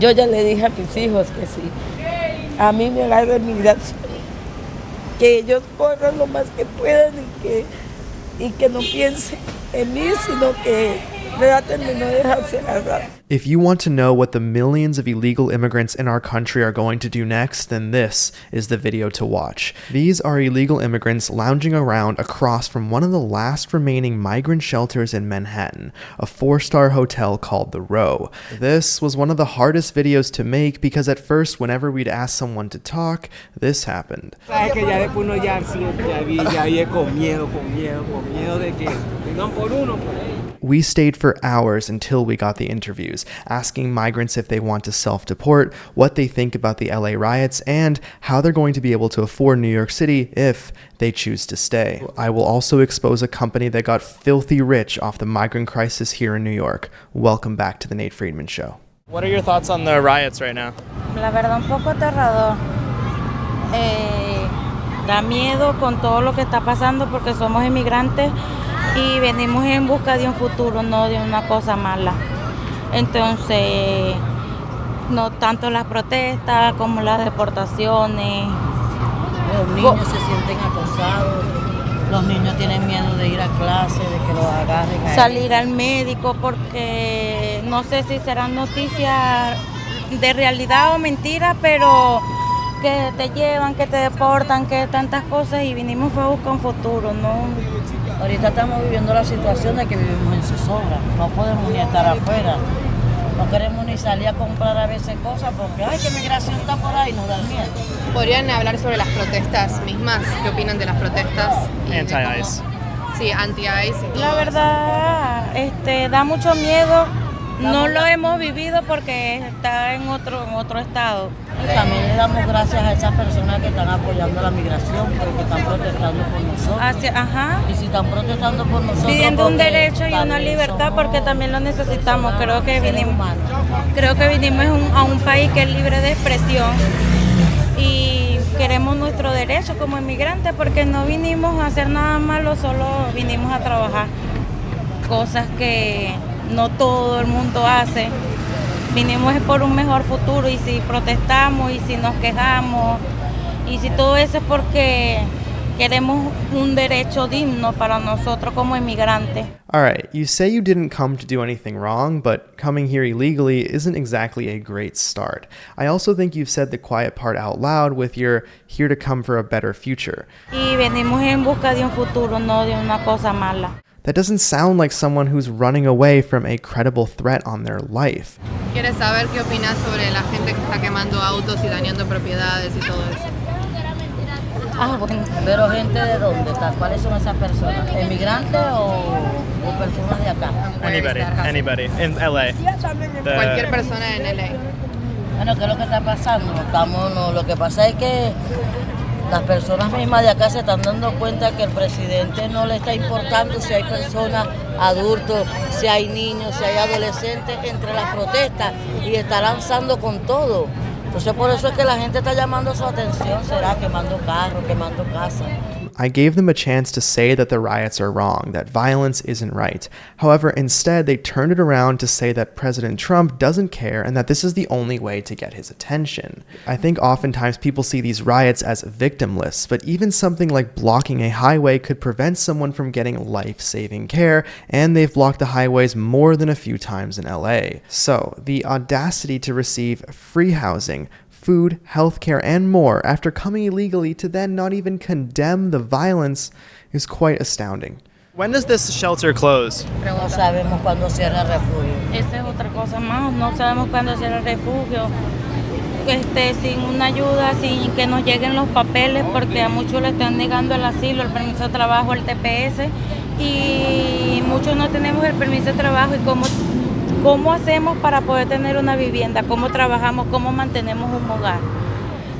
Yo ya le dije a mis hijos que sí, a mí me agarra migración, que ellos corran lo más que puedan y que no piensen en mí, sino que traten de no dejarse agarrar. If you want to know what the millions of illegal immigrants in our country are going to do next, then this is the video to watch. These are illegal immigrants lounging around across from one of the last remaining migrant shelters in Manhattan, a 4-star hotel called The Row. This was one of the hardest videos to make because at first, whenever we'd ask someone to talk, this happened. We stayed for hours until we got the interviews, asking migrants if they want to self-deport, what they think about the LA riots, and how they're going to be able to afford New York City if they choose to stay. I will also expose a company that got filthy rich off the migrant crisis here in New York. Welcome back to The Nate Friedman Show. What are your thoughts on the riots right now? La verdad, un poco aterrador. Da miedo con todo lo que está pasando porque somos inmigrantes y venimos en busca de un futuro, no de una cosa mala. Entonces, no tanto las protestas como las deportaciones. Los niños se sienten acosados, los niños tienen miedo de ir a clase, de que los agarren. Salir al médico porque no sé si serán noticias de realidad o mentira, pero que te llevan, que te deportan, que tantas cosas y vinimos fue a buscar un futuro, ¿no? Ahorita estamos viviendo la situación de que vivimos en zozobra, no podemos ni estar afuera, no queremos ni salir a comprar a veces cosas porque ay, que migración está por ahí, nos da miedo. ¿Podrían hablar sobre las protestas mismas? ¿Qué opinan de las protestas? Anti-ICE. Sí, anti-ICE y todo. La verdad, da mucho miedo. No lo hemos vivido porque está en otro estado. Y también le damos gracias a esas personas que están apoyando la migración, porque están protestando por nosotros. Ajá. Y si están protestando por nosotros, pidiendo un derecho y una libertad porque también lo necesitamos. Creo que vinimos a un país que es libre de expresión y queremos nuestro derecho como inmigrantes porque no vinimos a hacer nada malo, solo vinimos a trabajar. Cosas que no todo el mundo hace. Vinimos por un mejor futuro y si protestamos y si nos quejamos y si todo eso es porque queremos un derecho digno para nosotros como inmigrantes. All right, you say you didn't come to do anything wrong, but coming here illegally isn't exactly a great start. I also think you've said the quiet part out loud with your here to come for a better future. Y venimos en busca de un futuro, no de una cosa mala. That doesn't sound like someone who's running away from a credible threat on their life. ¿Quieres saber qué opinas sobre la gente que está quemando autos y dañando propiedades y todo eso? Bueno. Pero gente de dónde está, ¿cuáles son esas personas? ¿Emigrantes o personas de acá? Anybody in LA. Cualquier persona en LA. Bueno, ¿qué es lo que está pasando? Lo que pasa es que las personas mismas de acá se están dando cuenta que el presidente no le está importando si hay personas, adultos, si hay niños, si hay adolescentes entre las protestas y está lanzando con todo. Entonces por eso es que la gente está llamando su atención, será quemando carros, quemando casas. I gave them a chance to say that the riots are wrong, that violence isn't right. However, instead, they turned it around to say that President Trump doesn't care and that this is the only way to get his attention. I think oftentimes people see these riots as victimless, but even something like blocking a highway could prevent someone from getting life-saving care, and they've blocked the highways more than a few times in LA. So, the audacity to receive free housing, food, healthcare, and more after coming illegally to then not even condemn the violence is quite astounding. When does this shelter close? No sabemos cuándo cierra el refugio. Esa es otra cosa más, no sabemos cuándo cierra el refugio. Sin una ayuda, sin que nos lleguen los papeles, porque a muchos le están negando el asilo, el permiso de trabajo, el TPS, y muchos no tenemos el permiso de trabajo y ¿Cómo hacemos para poder tener una vivienda? ¿Cómo trabajamos? ¿Cómo mantenemos un hogar?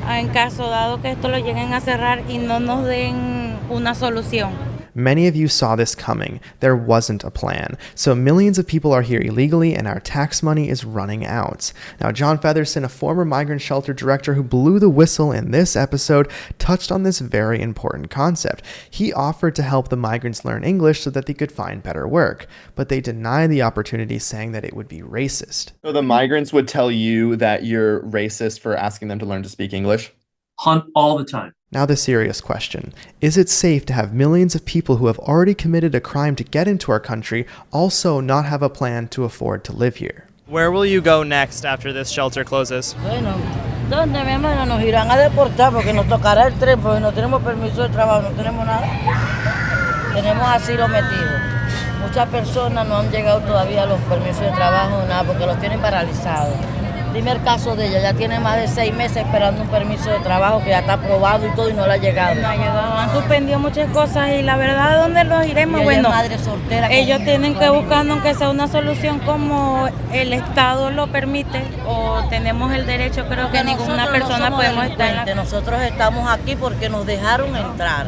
En caso dado que esto lo lleguen a cerrar y no nos den una solución. Many of you saw this coming. There wasn't a plan. So millions of people are here illegally and our tax money is running out. Now, John Featherston, a former migrant shelter director who blew the whistle in this episode, touched on this very important concept. He offered to help the migrants learn English so that they could find better work, but they denied the opportunity, saying that it would be racist. So the migrants would tell you that you're racist for asking them to learn to speak English? All the time. Now the serious question. Is it safe to have millions of people who have already committed a crime to get into our country also not have a plan to afford to live here? Where will you go next after this shelter closes? Bueno, ¿dónde, mi hermano? Nos irán a deportar porque nos tocará el tren, porque no tenemos permiso de trabajo, no tenemos nada. Tenemos asilo metido. Muchas personas no han llegado todavía a los permisos de trabajo, nada, porque los tienen paralizados. Dime el caso de ella, ya tiene más de 6 meses esperando un permiso de trabajo que ya está aprobado y todo y no le ha llegado. No ha llegado, han suspendido muchas cosas y la verdad, ¿dónde los iremos? Bueno, madre soltera, ellos tienen que buscar aunque sea una solución como el Estado lo permite o tenemos el derecho, creo que ninguna persona podemos estar. Nosotros estamos aquí porque nos dejaron entrar.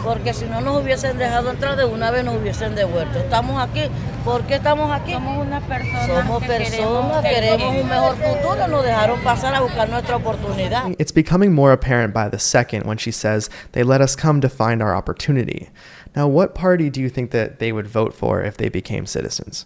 Porque si no nos hubiesen dejado entrar, de una vez nos hubiesen devuelto. Estamos aquí. ¿Por qué estamos aquí? Somos una persona. Somos personas, queremos un mejor futuro. Nos dejaron pasar a buscar nuestra oportunidad. It's becoming more apparent by the second when she says they let us come to find our opportunity. Now, what party do you think that they would vote for if they became citizens?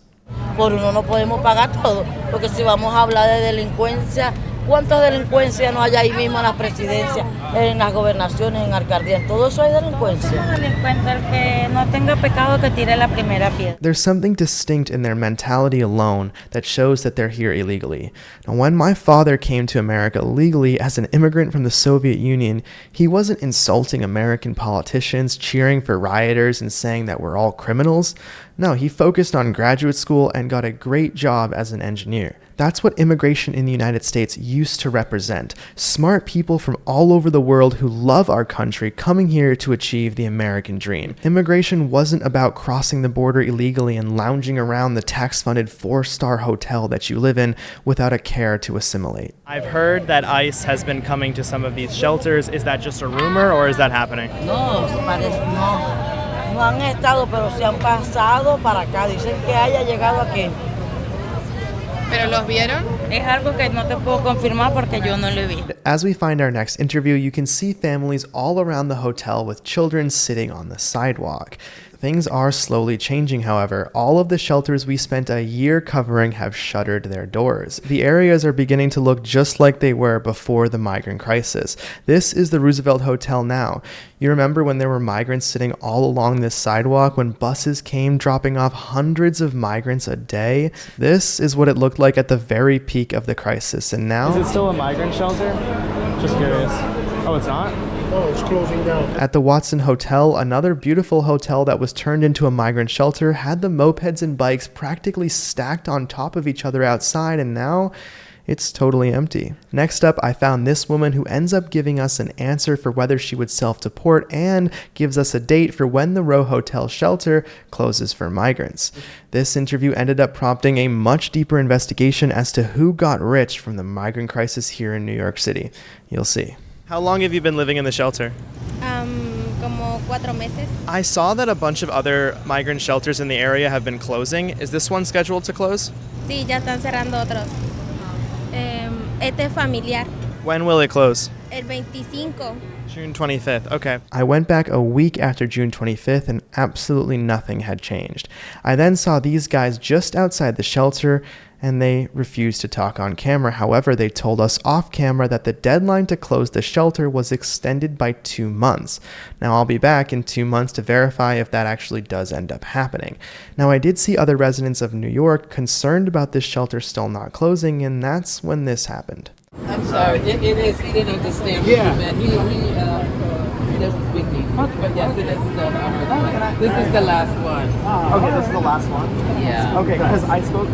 Por uno no podemos pagar todo. Porque si vamos a hablar de delincuencia, ¿cuántas delincuencias no hay ahí mismo en las presidencias, en las gobernaciones, en alcaldías? Todo eso hay delincuencia. Delincuente, el que no tenga pecado que tire la primera piedra. There's something distinct in their mentality alone that shows that they're here illegally. Now, when my father came to America legally as an immigrant from the Soviet Union, he wasn't insulting American politicians, cheering for rioters, and saying that we're all criminals. No, he focused on graduate school and got a great job as an engineer. That's what immigration in the United States used to represent. Smart people from all over the world who love our country coming here to achieve the American dream. Immigration wasn't about crossing the border illegally and lounging around the tax-funded 4-star hotel that you live in without a care to assimilate. I've heard that ICE has been coming to some of these shelters. Is that just a rumor or is that happening? No, no han estado, pero se han pasado para acá. Dicen que haya llegado aquí. ¿Pero los vieron? Es algo que no te puedo confirmar porque yo no lo vi. As we find our next interview, you can see families all around the hotel with children sitting on the sidewalk. Things are slowly changing, however. All of the shelters we spent a year covering have shuttered their doors. The areas are beginning to look just like they were before the migrant crisis. This is the Roosevelt Hotel now. You remember when there were migrants sitting all along this sidewalk when buses came dropping off hundreds of migrants a day? This is what it looked like at the very peak of the crisis, and now... Is it still a migrant shelter? Just curious. Oh, it's not? Oh, it's closing down. At the Watson Hotel, another beautiful hotel that was turned into a migrant shelter, had the mopeds and bikes practically stacked on top of each other outside, and now it's totally empty. Next up, I found this woman who ends up giving us an answer for whether she would self-deport and gives us a date for when the Row Hotel shelter closes for migrants. This interview ended up prompting a much deeper investigation as to who got rich from the migrant crisis here in New York City. You'll see. How long have you been living in the shelter? Como 4 meses. I saw that a bunch of other migrant shelters in the area have been closing. Is this one scheduled to close? Sí, ya están cerrando otros. Este es familiar. When will it close? El 25. June 25th. Okay. I went back a week after June 25th and absolutely nothing had changed. I then saw these guys just outside the shelter and they refused to talk on camera. However, they told us off camera that the deadline to close the shelter was extended by 2 months. Now, I'll be back in 2 months to verify if that actually does end up happening. Now, I did see other residents of New York concerned about this shelter still not closing, and that's when this happened. I'm sorry, it is, he didn't understand. Yeah. He doesn't speak English, but yes, it is still this is the last one. Okay, this is the last one? Yeah. Okay, because I spoke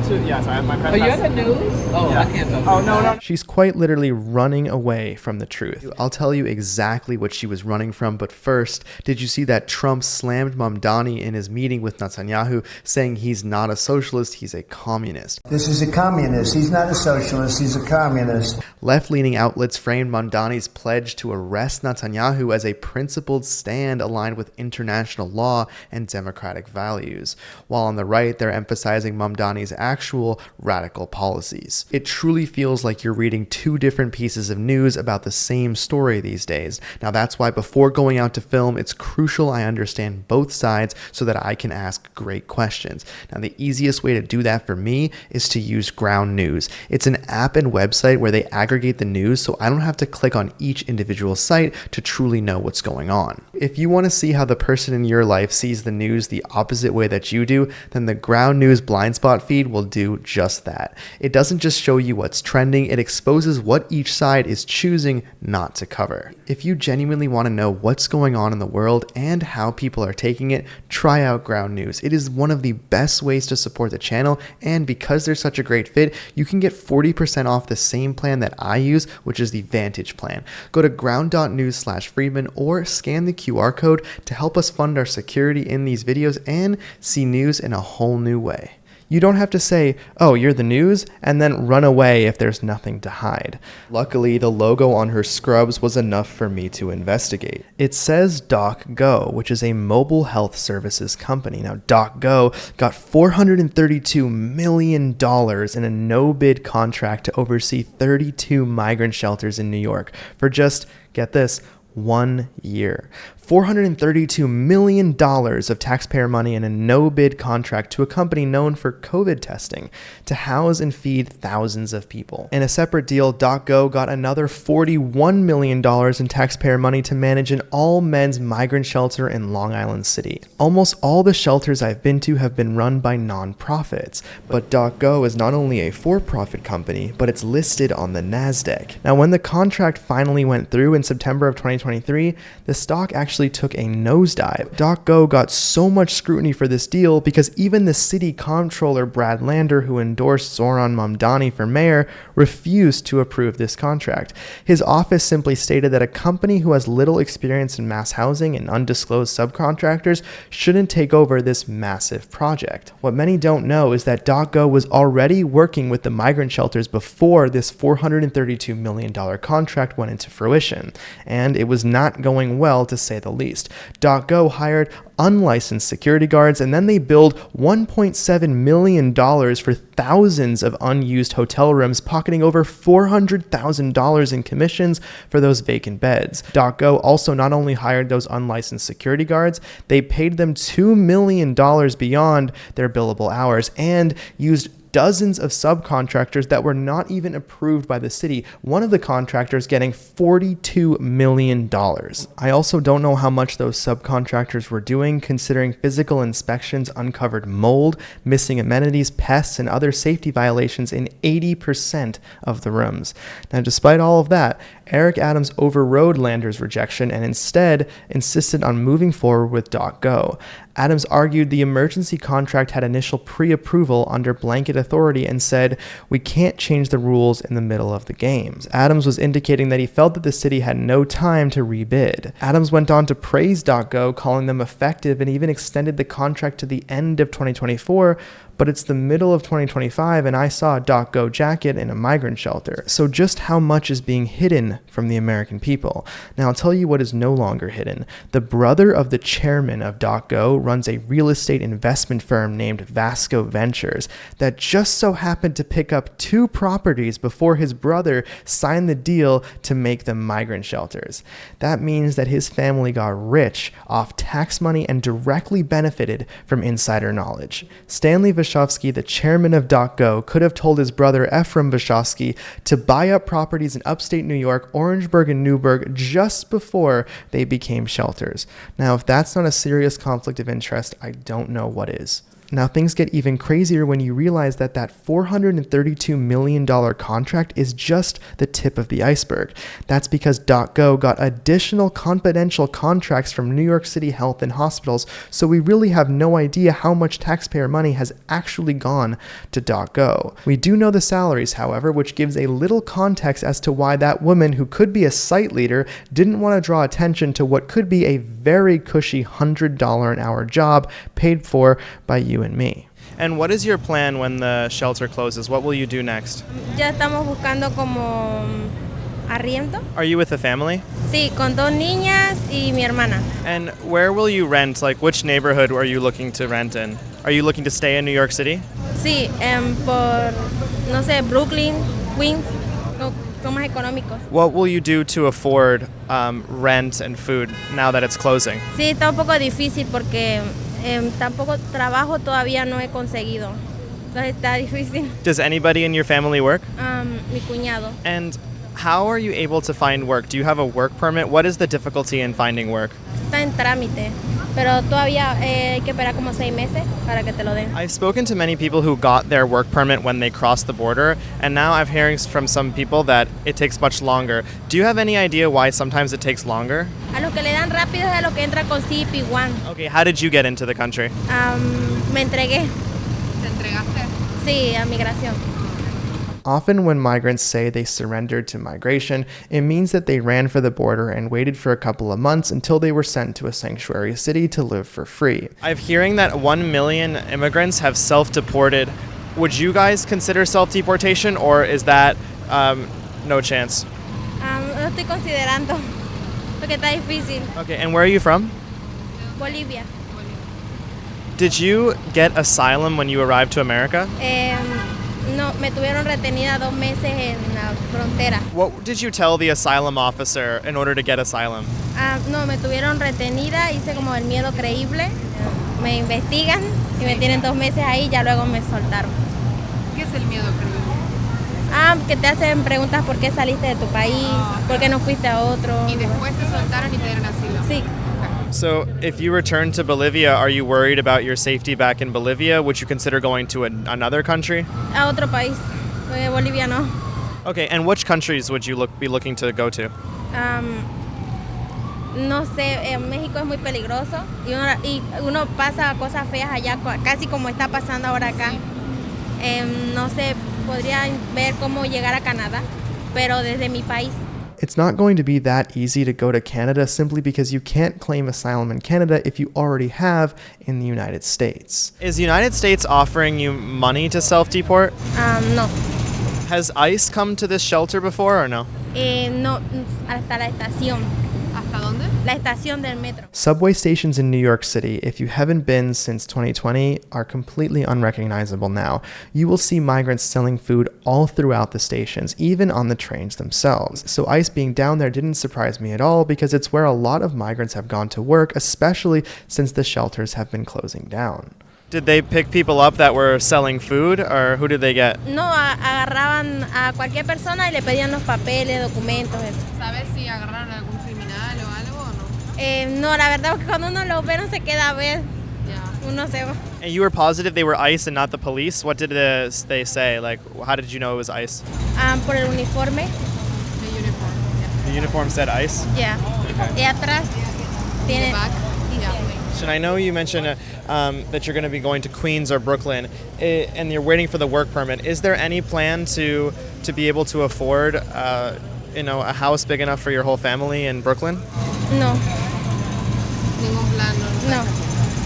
to, yes, I have my press. Oh, you're the news? Oh, yeah. I can't talk. Oh, no. She's quite literally running away from the truth. I'll tell you exactly what she was running from, but first, did you see that Trump slammed Mamdani in his meeting with Netanyahu, saying he's not a socialist, he's a communist? This is a communist. He's not a socialist. He's a communist. Left-leaning outlets framed Mamdani's pledge to arrest Netanyahu as a principle principled stand aligned with international law and democratic values, while on the right, they're emphasizing Mamdani's actual radical policies. It truly feels like you're reading two different pieces of news about the same story these days. Now that's why before going out to film, it's crucial I understand both sides so that I can ask great questions. Now the easiest way to do that for me is to use Ground News. It's an app and website where they aggregate the news so I don't have to click on each individual site to truly know what's going on. If you want to see how the person in your life sees the news the opposite way that you do, then the Ground News blind spot feed will do just that. It doesn't just show you what's trending, it exposes what each side is choosing not to cover. If you genuinely want to know what's going on in the world and how people are taking it, try out Ground News. It is one of the best ways to support the channel, and because they're such a great fit, you can get 40% off the same plan that I use, which is the Vantage plan. Go to ground.news/Friedman or scan the QR code to help us fund our security in these videos and see news in a whole new way. You don't have to say, oh, you're the news, and then run away if there's nothing to hide. Luckily, the logo on her scrubs was enough for me to investigate. It says DocGo, which is a mobile health services company. Now, DocGo got $432 million in a no-bid contract to oversee 32 migrant shelters in New York for just, get this, 1 year. $432 million of taxpayer money in a no-bid contract to a company known for COVID testing to house and feed thousands of people. In a separate deal, DocGo got another $41 million in taxpayer money to manage an all-men's migrant shelter in Long Island City. Almost all the shelters I've been to have been run by non-profits, but DocGo is not only a for-profit company, but it's listed on the NASDAQ. Now, when the contract finally went through in September of 2023, the stock actually took a nosedive. DocGo got so much scrutiny for this deal because even the city comptroller Brad Lander, who endorsed Zoran Mamdani for mayor, refused to approve this contract. His office simply stated that a company who has little experience in mass housing and undisclosed subcontractors shouldn't take over this massive project. What many don't know is that DocGo was already working with the migrant shelters before this $432 million contract went into fruition, and it was not going well, to say the least. DocGo hired unlicensed security guards, and then they billed $1.7 million for thousands of unused hotel rooms, pocketing over $400,000 in commissions for those vacant beds. DocGo also not only hired those unlicensed security guards, they paid them $2 million beyond their billable hours and used dozens of subcontractors that were not even approved by the city, one of the contractors getting $42 million. I also don't know how much those subcontractors were doing, considering physical inspections uncovered mold, missing amenities, pests, and other safety violations in 80% of the rooms. Now, despite all of that, Eric Adams overrode Lander's rejection and instead insisted on moving forward with DocGo. Adams argued the emergency contract had initial pre-approval under blanket authority and said, "We can't change the rules in the middle of the games." Adams was indicating that he felt that the city had no time to rebid. Adams went on to praise DocGo, calling them effective, and even extended the contract to the end of 2024, but it's the middle of 2025 and I saw a DocGo jacket in a migrant shelter. So just how much is being hidden from the American people? Now I'll tell you what is no longer hidden. The brother of the chairman of DocGo runs a real estate investment firm named Vasco Ventures that just so happened to pick up 2 properties before his brother signed the deal to make them migrant shelters. That means that his family got rich off tax money and directly benefited from insider knowledge. Stanley Vashovsky, the chairman of DocGo, could have told his brother Ephraim Vashovsky to buy up properties in upstate New York, Orangeburg, and Newburgh just before they became shelters. Now, if that's not a serious conflict of interest, I don't know what is. Now, things get even crazier when you realize that that $432 million contract is just the tip of the iceberg. That's because DocGo got additional confidential contracts from New York City Health and hospitals, so we really have no idea how much taxpayer money has actually gone to DocGo. We do know the salaries, however, which gives a little context as to why that woman, who could be a site leader, didn't want to draw attention to what could be a very cushy $100 an hour job paid for by you and me. And what is your plan when the shelter closes? What will you do next? Ya estamos buscando como arriendo. Are you with a family? Sí, con 2 niñas y mi hermana. And where will you rent? Like, which neighborhood are you looking to rent in? Are you looking to stay in New York City? Sí, por, no sé, Brooklyn, Queens, son más económicos. What will you do to afford rent and food now that it's closing? Sí, está un poco difícil porque tampoco trabajo todavía no he conseguido. Entonces está difícil. Does anybody in your family work? Mi cuñado. And how are you able to find work? Do you have a work permit? What is the difficulty in finding work? Está en trámite, pero todavía hay que esperar como 6 meses para que te lo den. I've spoken to many people who got their work permit when they crossed the border, and now I'm hearing from some people that it takes much longer. Do you have any idea why sometimes it takes longer? A los que le dan rápido es a los que entra con CP1. Okay, how did you get into the country? Me entregué. ¿Te entregaste? Sí, a migración. Often when migrants say they surrendered to migration, it means that they ran for the border and waited for a couple of months until they were sent to a sanctuary city to live for free. I'm hearing that 1 million immigrants have self-deported. Would you guys consider self-deportation, or is that no chance? Lo estoy considerando porque está difícil. Okay, and where are you from? Bolivia. Did you get asylum when you arrived to America? No, me tuvieron retenida 2 meses en la frontera. What did you tell the asylum officer in order to get asylum? No, me tuvieron retenida, hice como el miedo creíble. Me investigan y me tienen 2 meses ahí y ya luego me soltaron. ¿Qué es el miedo creíble? Que te hacen preguntas por qué saliste de tu país, por qué no fuiste a otro. Y después te soltaron y te dieron asilo. Sí. So, if you return to Bolivia, are you worried about your safety back in Bolivia? Would you consider going to another country? A otro país, porque Bolivia no. Okay, and which countries would you be looking to go to? No sé, México es muy peligroso y uno pasa cosas feas allá, casi como está pasando ahora acá. No sé, podría ver cómo llegar a Canadá, pero desde mi país. It's not going to be that easy to go to Canada simply because you can't claim asylum in Canada if you already have in the United States. Is the United States offering you money to self-deport? No. Has ICE come to this shelter before or no? No, hasta la estación. ¿Hasta dónde? La estación del metro. Subway stations in New York City, if you haven't been since 2020, are completely unrecognizable now. You will see migrants selling food all throughout the stations, even on the trains themselves. So ICE being down there didn't surprise me at all because it's where a lot of migrants have gone to work, especially since the shelters have been closing down. Did they pick people up that were selling food, or who did they get? No, agarraban a cualquier persona y le pedían los papeles, documentos, eso. ¿Sabes si agarraron a algún criminal o algo o no? No, la verdad es que cuando uno lo ve no se queda a ver. Ya. Uno se va. And you were positive they were ICE and not the police? What did they say? Like, how did you know it was ICE? Por el uniforme. The uniform. Yeah. The uniform said ICE? Yeah. Y atrás tiene. Back? Yeah. And I know you mentioned that you're going to be going to Queens or Brooklyn, and you're waiting for the work permit. Is there any plan to be able to afford, a house big enough for your whole family in Brooklyn? No. Ningún plan. No.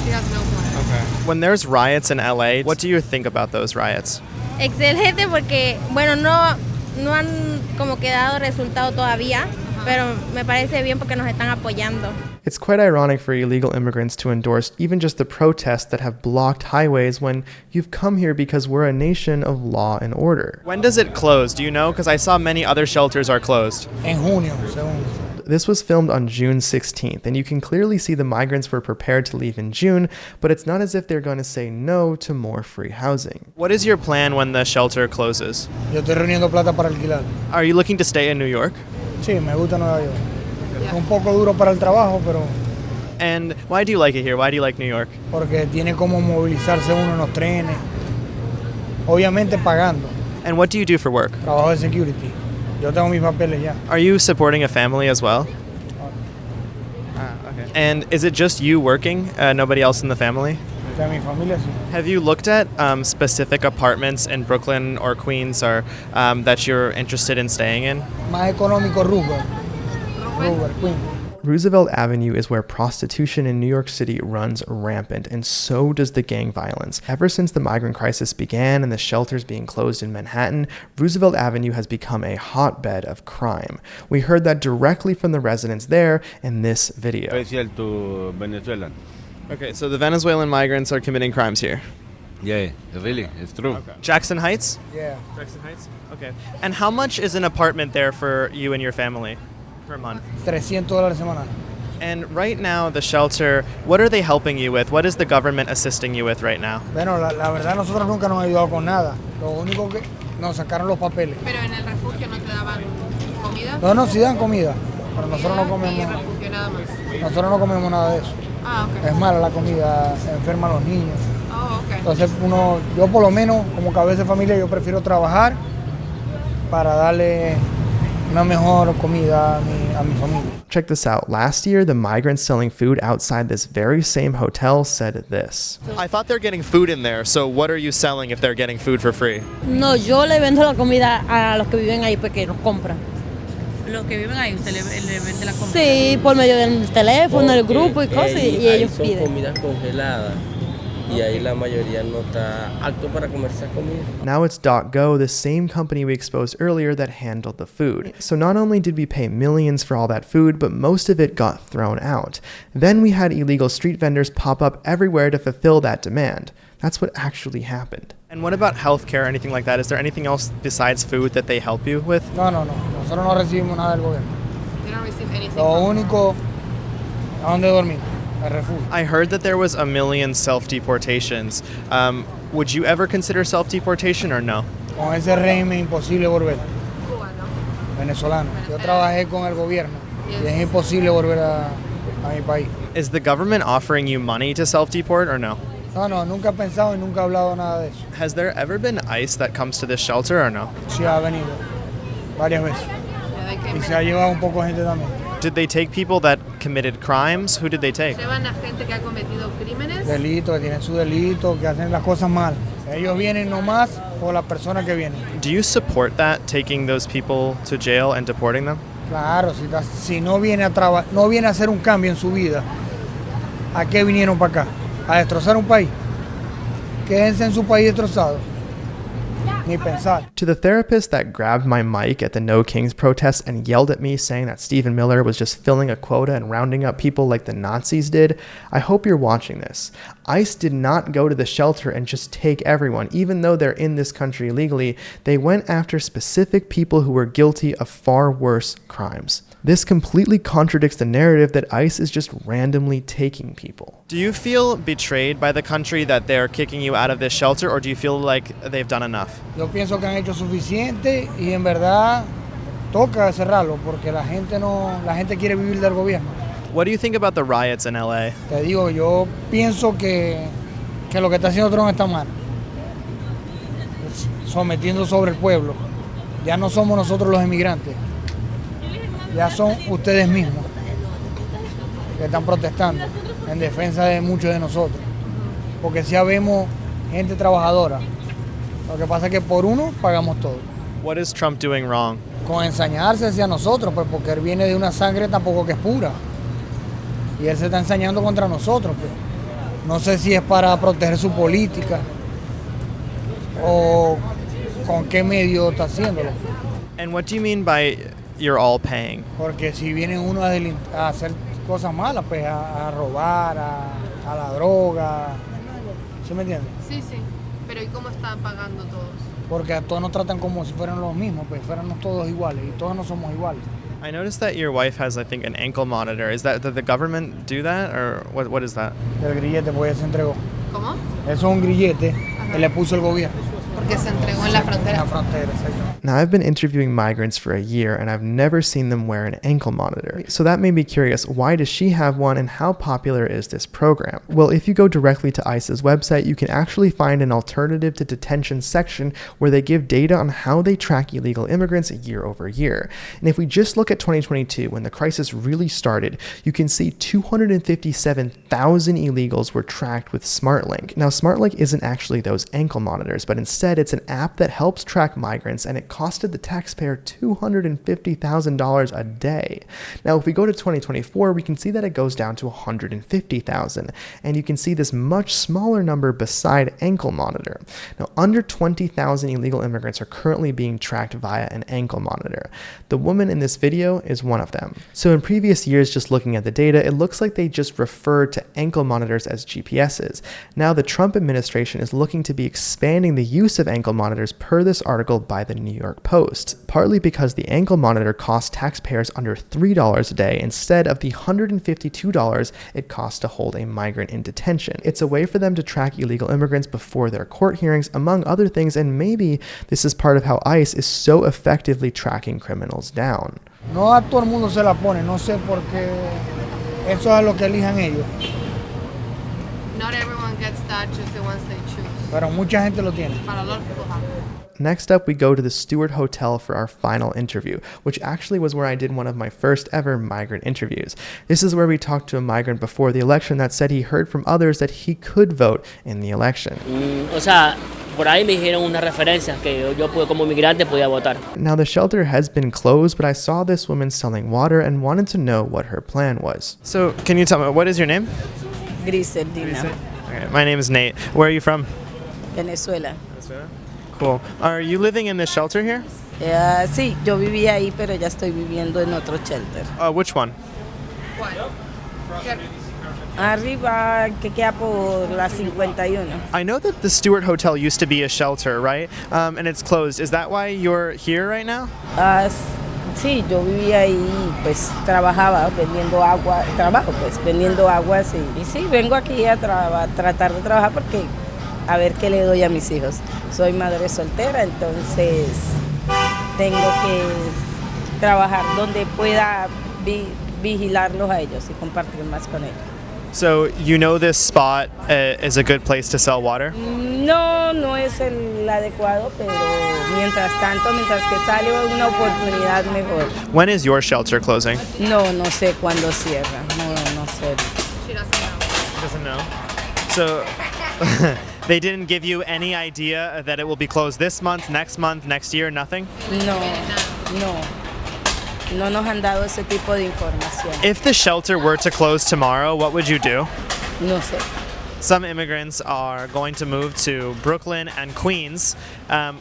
She has no plan. Okay. When there's riots in LA, what do you think about those riots? Excelente porque, bueno, no han como que dado resultado todavía, pero me parece bien porque nos están apoyando. It's quite ironic for illegal immigrants to endorse even just the protests that have blocked highways when you've come here because we're a nation of law and order. When does it close? Do you know? Because I saw many other shelters are closed. En junio, según. This was filmed on June 16th, and you can clearly see the migrants were prepared to leave in June, but it's not as if they're going to say no to more free housing. What is your plan when the shelter closes? Yo estoy reuniendo plata para alquilar. Are you looking to stay in New York? Sí, me gusta Nueva York. Un poco duro para el trabajo, pero And why do you like it here? Why do you like New York? porque tiene como movilizarse uno en los trenes. Obviamente pagando. And what do you do for work? Trabajo de security. Yo tengo mis papeles ya. Are you supporting a family as well? Okay. And is it just you working? Nobody else in the family? De mi familia sí. Have you looked at specific apartments in Brooklyn or Queens or that you're interested in staying in? Más económico Rupert. Queen. Roosevelt Avenue is where prostitution in New York City runs rampant, and so does the gang violence. Ever since the migrant crisis began and the shelters being closed in Manhattan, Roosevelt Avenue has become a hotbed of crime. We heard that directly from the residents there in this video. Special to Venezuelan. Okay, so the Venezuelan migrants are committing crimes here. Yeah, really, it's true. Okay. Jackson Heights? Yeah. Jackson Heights? Okay. And how much is an apartment there for you and your family per month? $300 semanal. And right now, the shelter, what are they helping you with? What is the government assisting you with right now? Bueno, la verdad nosotros nunca nos han ayudado con nada. Lo único que nos sacaron los papeles. Pero en el refugio no te daban comida. No, sí dan comida, pero nosotros no Y comemos. refugio nada más. Nosotros no comemos nada de eso. Ah, ok. Es mala la comida, enferma a los niños. Oh, ok. Entonces yo por lo menos como cabeza de familia yo prefiero trabajar para darle una mejor comida a mi familia. Check this out. Last year, the migrants selling food outside this very same hotel said this. I thought they're getting food in there, so what are you selling if they're getting food for free? No, yo le vendo la comida a los que viven ahí porque nos compran. Los que viven ahí, usted le vende la comida. Sí, por medio del teléfono, del grupo y cosas, y ellos son piden. comidas congeladas. Y ahí la mayoría no está apto para comer esa comida. Now it's .go, the same company we exposed earlier that handled the food. So not only did we pay millions for all that food, but most of it got thrown out. Then we had illegal street vendors pop up everywhere to fulfill that demand. That's what actually happened. And what about healthcare or anything like that? Is there anything else besides food that they help you with? No. Nosotros no recibimos nada del gobierno. They don't receive anything. Lo único, ¿a dónde dormir? El refugio. I heard that there was 1 million self-deportations. Would you ever consider self-deportation or no? Con ese régimen imposible volver. Cubano. Venezolano. Yo trabajé con el gobierno y es imposible volver a mi país. Is the government offering you money to self-deport or no? No, nunca he pensado y nunca he hablado nada de eso. Has there ever been ICE that comes to this shelter or no? Sí ha venido varias veces Yeah, they came y se ha llevado un poco de gente también. Did they take people that committed crimes? Who did they take? Llevan a gente que ha cometido crímenes. Delitos, que tienen su delito, que hacen las cosas mal. Ellos vienen nomás por las personas que vienen. Do you support that, taking those people to jail and deporting them? Claro, si no viene no viene a hacer un cambio en su vida, ¿a qué vinieron para acá? ¿A destrozar un país? Quédense en su país destrozado. Ni pensar. To the therapist that grabbed my mic at the No Kings protest and yelled at me saying that Stephen Miller was just filling a quota and rounding up people like the Nazis did, I hope you're watching this. ICE did not go to the shelter and just take everyone. Even though they're in this country illegally, they went after specific people who were guilty of far worse crimes. This completely contradicts the narrative that ICE is just randomly taking people. Do you feel betrayed by the country that they're kicking you out of this shelter, or do you feel like they've done enough? Yo pienso que han hecho suficiente y en verdad toca cerrarlo porque la gente quiere vivir del gobierno. What do you think about the riots in LA? Te digo, yo pienso que lo que está haciendo Trump está mal. Sometiendo sobre el pueblo. Ya no somos nosotros los inmigrantes. Ya son ustedes mismos que están protestando en defensa de muchos de nosotros. Porque si vemos gente trabajadora. Lo que pasa es que por uno pagamos todo. What is Trump doing wrong? Con ensañarse hacia nosotros, pues porque él viene de una sangre tampoco que es pura. Y él se está ensañando contra nosotros. Pues. No sé si es para proteger su política o con qué medio está haciéndolo. And what do you mean by you're all paying? Porque si vienen uno a hacer cosas malas, pues a robar, a la droga. ¿Sí me entiendes? Sí. Pero ¿y cómo están pagando todos? Porque a todos nos tratan como si fueran los mismos, pues fuéramos todos iguales y todos no somos iguales. I noticed that your wife has, I think, an ankle monitor. Is that, did the government do that, or what is that? El grillete, pues ya se entregó. ¿Cómo? Eso es un grillete que le puso el gobierno. Porque se entregó en la frontera. En la frontera, exacto. Now, I've been interviewing migrants for a year and I've never seen them wear an ankle monitor. So that made me curious, why does she have one and how popular is this program? Well, if you go directly to ICE's website, you can actually find an alternative to detention section where they give data on how they track illegal immigrants year over year. And if we just look at 2022, when the crisis really started, you can see 257,000 illegals were tracked with SmartLink. Now, SmartLink isn't actually those ankle monitors, but instead said, it's an app that helps track migrants, and it costed the taxpayer $250,000 a day. Now, if we go to 2024, we can see that it goes down to $150,000, and you can see this much smaller number beside ankle monitor. Now, under 20,000 illegal immigrants are currently being tracked via an ankle monitor. The woman in this video is one of them. So in previous years, just looking at the data, it looks like they just referred to ankle monitors as GPSs. Now the Trump administration is looking to be expanding the use of ankle monitors per this article by the New York Post, partly because the ankle monitor costs taxpayers under $3 a day instead of the $152 it costs to hold a migrant in detention. It's a way for them to track illegal immigrants before their court hearings, among other things, and maybe this is part of how ICE is so effectively tracking criminals down. No a todo el mundo se la pone, no sé por qué, eso es lo que elijan ellos. Not everyone gets that, just the ones they choose. Pero mucha gente lo tiene. But a lot of people have it. Next up, we go to the Stewart Hotel for our final interview, which actually was where I did one of my first ever migrant interviews. This is where we talked to a migrant before the election that said he heard from others that he could vote in the election. O sea, por ahí me dijeron una referencia que yo como migrante podía votar. Now the shelter has been closed, but I saw this woman selling water and wanted to know what her plan was. So, can you tell me, what is your name? Griseldina, Okay, my name is Nate. Where are you from? Venezuela. Cool. Are you living in this shelter here? Sí, yo vivía ahí, pero ya estoy viviendo en otro shelter. Which one? Arriba, que queda por la 51. I know that the Stewart Hotel used to be a shelter, right? And it's closed. Is that why you're here right now? Sí, yo vivía ahí, pues trabajaba vendiendo agua, vendiendo aguas y sí, vengo aquí a tratar de trabajar porque a ver qué le doy a mis hijos. Soy madre soltera, entonces tengo que trabajar donde pueda vigilarlos a ellos y compartir más con ellos. So you know this spot is a good place to sell water? No, no es el adecuado, pero mientras que sale una oportunidad mejor. When is your shelter closing? No sé cuándo cierra. No sé. She doesn't know. So they didn't give you any idea that it will be closed this month, next year, nothing? No nos han dado ese tipo de información. If the shelter were to close tomorrow, what would you do? No sé. Some immigrants are going to move to Brooklyn and Queens.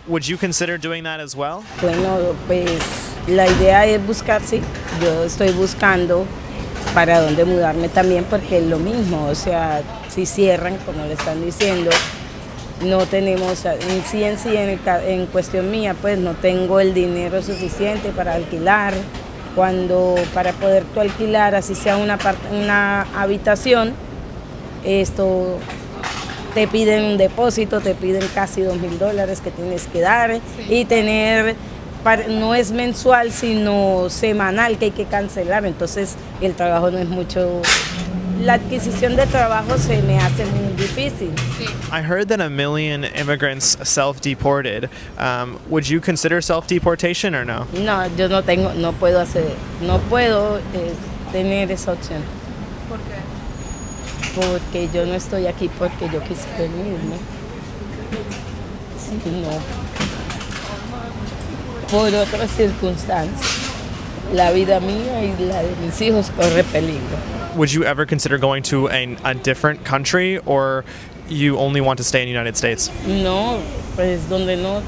Would you consider doing that as well? Bueno, pues la idea es buscar, sí. Yo estoy buscando para dónde mudarme también porque es lo mismo. O sea, si cierran, como le están diciendo, no tenemos, en cuestión mía, pues no tengo el dinero suficiente para alquilar. Para poder tú alquilar, así sea una habitación, esto te piden un depósito, te piden casi $2,000 que tienes que dar y tener, no es mensual, sino semanal que hay que cancelar, entonces el trabajo no es mucho. La adquisición de trabajo se me hace muy difícil. I heard that 1 million immigrants self-deported. Would you consider self-deportation or no? No, yo no puedo tener esa opción. ¿Por qué? Porque yo no estoy aquí porque yo quise venirme. Sí, no. Por otras circunstancias. La vida mía y la de mis hijos corre peligro. Would you ever consider going to a different country, or you only want to stay in the United States? No, pues donde no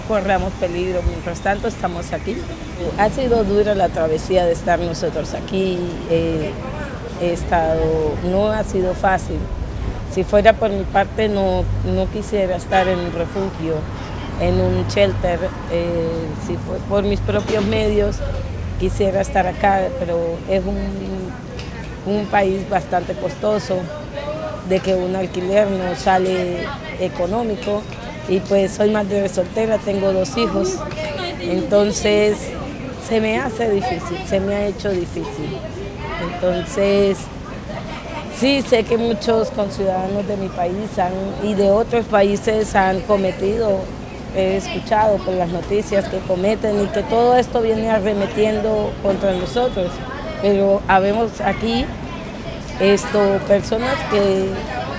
corramos peligro. Mientras tanto estamos aquí. Ha sido dura la travesía de estar nosotros aquí. No ha sido fácil. Si fuera por mi parte no quisiera estar en un refugio, en un shelter. Si fue por mis propios medios quisiera estar acá, pero es un país bastante costoso, de que un alquiler no sale económico y pues soy madre soltera, tengo 2 hijos, entonces se me hace difícil, se me ha hecho difícil. Entonces sí sé que muchos conciudadanos de mi país y de otros países han cometido, he escuchado por las noticias que cometen y que todo esto viene arremetiendo contra nosotros, pero habemos aquí personas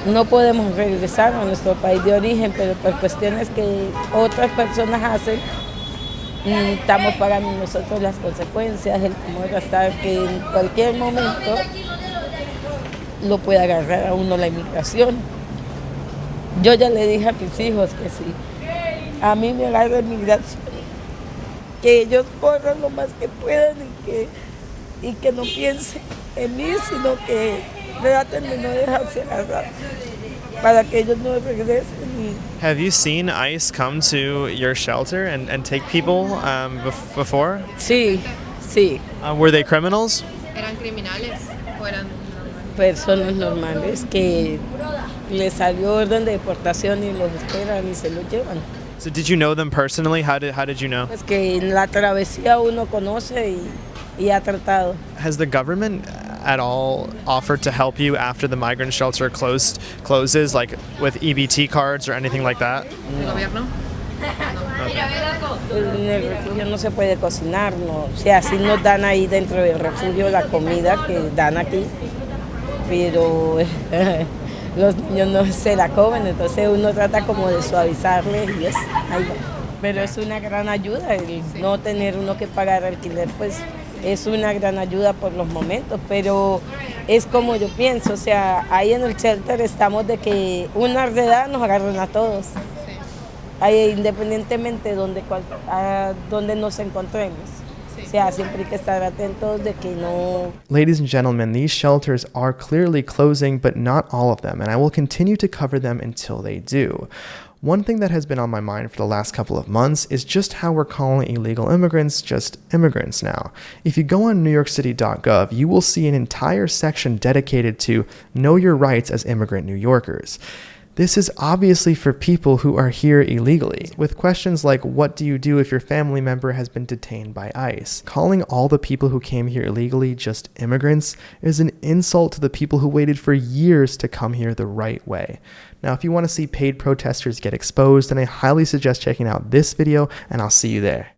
no podemos regresar a nuestro país de origen, pero por cuestiones que otras personas hacen, estamos pagando nosotros las consecuencias, el temor hasta que en cualquier momento lo pueda agarrar a uno la inmigración. Yo ya le dije a mis hijos que si a mí me agarra la inmigración, que ellos corran lo más que puedan y que no piensen en mí, sino que traten de no dejarse agarrar para que ellos no regresen. Have you seen ICE come to your shelter and take people before? Sí, sí. Were they criminals? ¿Eran criminales o eran Personas normales que les salió orden de deportación y los esperan y se los llevan. So did you know them personally? How did you know? Pues que en la travesía uno conoce y ha tratado. Has the government at all offered to help you after the migrant shelter closes, like with EBT cards or anything like that? el gobierno? En el refugio no se puede cocinar, no. O sea, sí nos dan ahí dentro del refugio la comida que dan aquí, pero los niños no se la comen, entonces uno trata como de suavizarles y es ahí va. Pero es una gran ayuda el no tener uno que pagar alquiler, pues es una gran ayuda por los momentos, pero es como yo pienso, o sea, ahí en el shelter estamos de que una redada nos agarran a todos, ahí, independientemente de donde nos encontremos. O sea, siempre hay que estar atentos de que no. Ladies and gentlemen, these shelters are clearly closing, but not all of them, and I will continue to cover them until they do. One thing that has been on my mind for the last couple of months is just how we're calling illegal immigrants just immigrants now. If you go on NewYorkCity.gov, you will see an entire section dedicated to Know Your Rights as Immigrant New Yorkers. This is obviously for people who are here illegally, with questions like what do you do if your family member has been detained by ICE? Calling all the people who came here illegally just immigrants is an insult to the people who waited for years to come here the right way. Now, if you want to see paid protesters get exposed, then I highly suggest checking out this video, and I'll see you there.